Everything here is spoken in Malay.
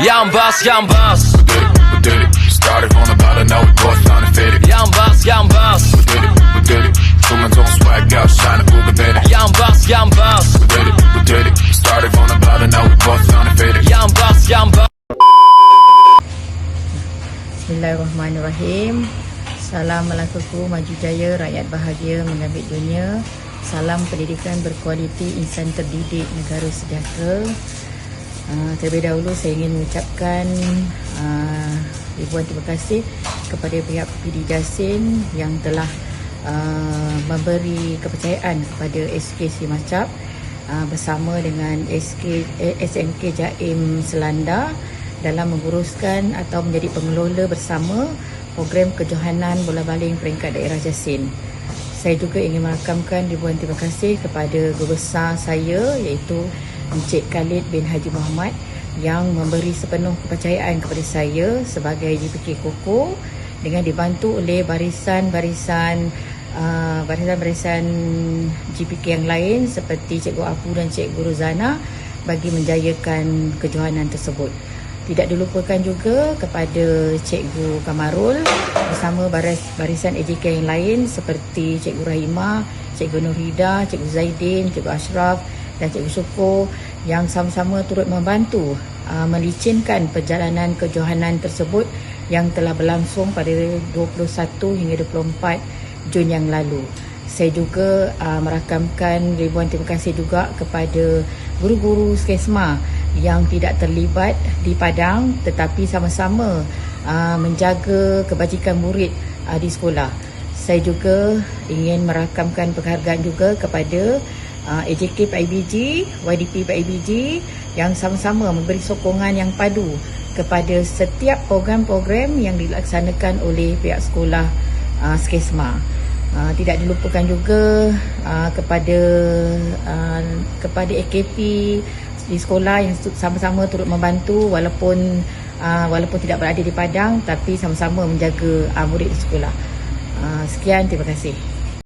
Yambas, yambas. We did it. Started from the bottom, now we both trying to fit it. Yambas, yambas. We did it. Truman's on swag out, shining through the bed. Yambas, yambas. We did it. Started from the bottom, now we both trying to fit it. Yambas, yambas. Bismillahirrahmanirrahim. Salam Melaka-ku maju jaya, rakyat bahagia mengambil dunia. Salam pendidikan berkualiti, insan terdidik, negara sejahtera. Terlebih dahulu saya ingin mengucapkan ribuan terima kasih kepada pihak PD Jasin yang telah memberi kepercayaan kepada SK Simacap bersama dengan SMK Jaim Selanda dalam menguruskan atau menjadi pengelola bersama program kejohanan bola baling peringkat daerah Jasin. Saya juga ingin merakamkan ribuan terima kasih kepada guru besar saya iaitu Encik Khalid bin Haji Muhammad yang memberi sepenuh kepercayaan kepada saya sebagai JPK Koko dengan dibantu oleh barisan-barisan JPK yang lain seperti Cikgu Apu dan Cikgu Rozana bagi menjayakan kejohanan tersebut. Tidak dilupakan juga kepada Cikgu Kamarul bersama barisan AJK yang lain seperti Cikgu Rahimah, Cikgu Nurhida, Cikgu Zaidin, Cikgu Ashraf dan Cikgu Syukur yang sama-sama turut membantu melicinkan perjalanan kejohanan tersebut yang telah berlangsung pada 21 hingga 24 Jun yang lalu. Saya juga merakamkan ribuan terima kasih juga kepada guru-guru Skesma yang tidak terlibat di padang tetapi sama-sama menjaga kebajikan murid di sekolah. Saya juga ingin merakamkan penghargaan juga kepada AJK PIBG, YDP PIBG yang sama-sama memberi sokongan yang padu kepada setiap program-program yang dilaksanakan oleh pihak sekolah Skesma. Tidak dilupakan juga kepada AKP di sekolah yang sama-sama turut membantu walaupun tidak berada di padang tapi sama-sama menjaga murid di sekolah. Sekian, terima kasih.